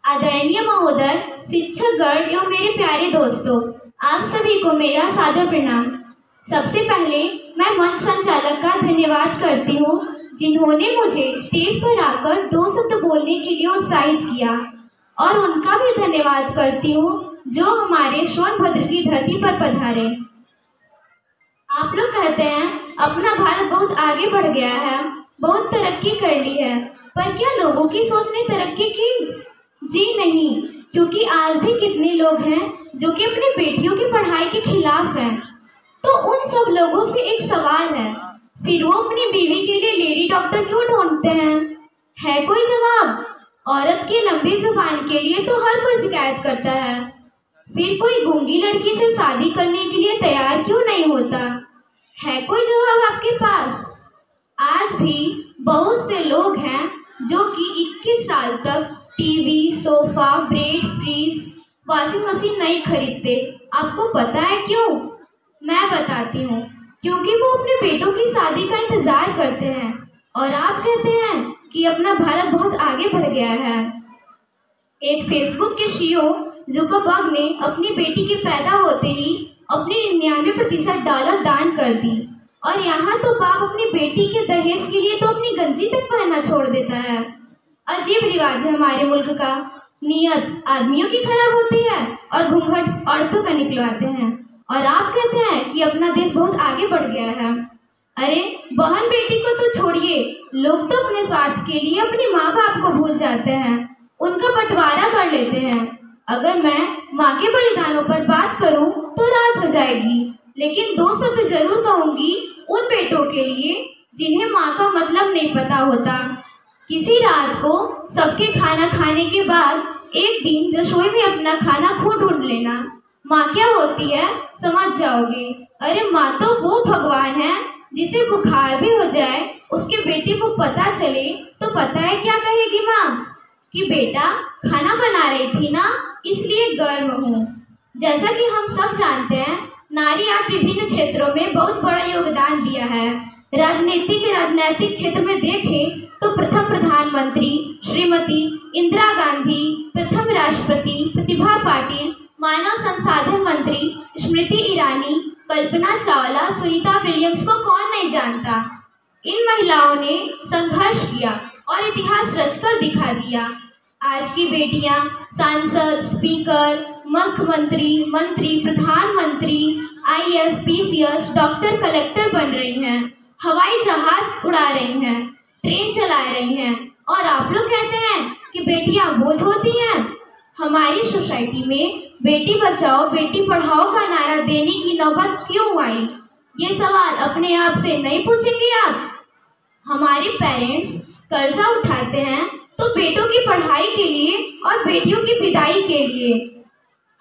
आदरणीय महोदय, शिक्षकगण एवं मेरे प्यारे दोस्तों, आप सभी को मेरा सादर प्रणाम। सबसे पहले मैं मंच संचालक का धन्यवाद करती हूँ जिन्होंने मुझे स्टेज पर आकर 2 शब्द बोलने के लिए उत्साहित किया, और उनका भी धन्यवाद करती हूँ जो हमारे सोनभद्र की धरती पर पधारे। आप लोग कहते हैं अपना भारत बहुत आगे बढ़ गया है, बहुत तरक्की कर ली है, पर क्या लोगों की सोच ने तरक्की की? जी नहीं, क्योंकि आज भी कितने लोग हैं जो कि अपनी बेटियों की पढ़ाई के खिलाफ हैं। तो उन सब लोगों से एक सवाल है, फिर वो अपनी बीवी के लिए लेडी डॉक्टर क्यों ढूंढते हैं? है कोई जवाब? औरत की लंबी जुबान के लिए तो हर कोई शिकायत करता है, फिर कोई गूंगी लड़की से शादी करने के लिए तैयार क्यों नहीं होता? है कोई जवाब आपके पास? आज भी बहुत से लोग हैं जो कि 21 साल तक TV, sofa, bread, fridge, washing machine नहीं खरीदते। आपको पता है क्यों? मैं बताती हूँ, क्योंकि वो अपने बेटों की शादी का इंतजार करते हैं। और आप कहते हैं कि अपना भारत बहुत आगे बढ़ गया है। एक फेसबुक के सीईओ जुकरबर्ग ने अपनी बेटी के पैदा होते ही अपनी 99% डॉलर दान कर दी, और यहाँ तो बाप अपनी बेटी के दहेज के लिए तो अपनी गंजी तक पहनना छोड़ देता है। अजीब रिवाज है हमारे मुल्क का। नियत आदमियों की खराब होती है और घूंघट औरतों का निकलवाते हैं, और आप कहते हैं कि अपना देश बहुत आगे बढ़ गया है। अरे बहन बेटी को तो छोड़िए, लोग तो अपने स्वार्थ के लिए अपने माँ बाप को भूल जाते हैं, उनका बंटवारा कर लेते हैं। अगर मैं माँ के बलिदानों पर बात करूं तो रात हो जाएगी, लेकिन 2 शब्द जरूर कहूंगी उन बेटों के लिए जिन्हें माँ का मतलब नहीं पता होता। किसी रात को सबके खाना खाने के बाद एक दिन रसोई में अपना खाना खुद ढूंढ लेना। माँ क्या होती है समझ जाओगे। अरे माँ तो वो भगवान है जिसे बुखार भी हो जाए, उसके बेटे को पता चले तो पता है क्या कहेगी माँ? कि बेटा खाना बना रही थी ना, इसलिए गर्म हूँ। जैसा कि हम सब जानते हैं, नारी आज विभिन्न क्षेत्रों में बहुत बड़ा योगदान दिया है। राजनैतिक क्षेत्र में देखें तो प्रथम प्रधानमंत्री श्रीमती इंदिरा गांधी, प्रथम राष्ट्रपति प्रतिभा पाटिल, मानव संसाधन मंत्री स्मृति ईरानी, कल्पना चावला, सुनीता विलियम्स को कौन नहीं जानता। इन महिलाओं ने संघर्ष किया और इतिहास रचकर दिखा दिया। आज की बेटियां सांसद, स्पीकर, मुख्यमंत्री, मंत्री, प्रधानमंत्री, IAS, PCS, डॉक्टर, कलेक्टर बन रही हैं, हवाई जहाज उड़ा रही हैं, ट्रेन चला रही हैं, और आप लोग कहते हैं कि बेटियां बोझ होती हैं। हमारी सोसाइटी में बेटी बचाओ बेटी पढ़ाओ का नारा देने की नौबत क्यों आई? ये सवाल अपने आप से नहीं पूछेंगे आप? हमारे पेरेंट्स कर्जा उठाते हैं तो बेटों की पढ़ाई के लिए और बेटियों की विदाई के लिए।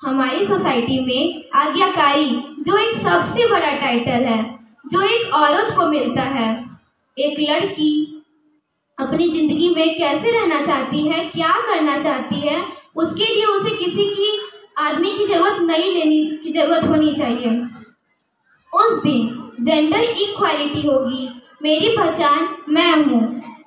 हमारी सोसाइटी में आज्ञाकारी जो एक सबसे बड़ा टाइटल है जो एक औरत को मिलता है। एक लड़की अपनी जिंदगी में कैसे रहना चाहती है, क्या करना चाहती है, उसके लिए उसे किसी की आदमी की जरूरत नहीं लेने की जरूरत होनी चाहिए। उस दिन जेंडर इक्वालिटी होगी। मेरी पहचान मैं हूँ।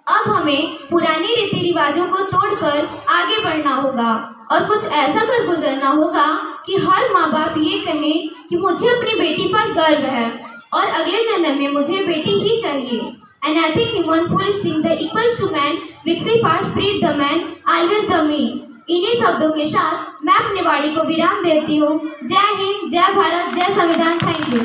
अब हमें पुराने रीति रिवाजों को तोड़कर आगे बढ़ना होगा और कुछ ऐसा कर गुजरना होगा कि हर माँ बाप ये कहे कि मुझे अपनी बेटी पर गर्व है और अगले जन्म में मुझे बेटी ही चाहिए। And I think in one full instinct that equals to man, Vixi fast breed the man, always the me. इन्हीं शब्दों के साथ मैं अपनी वाणी को विराम देती हूँ। जय हिंद, जय भारत, जय संविधान। Thank you.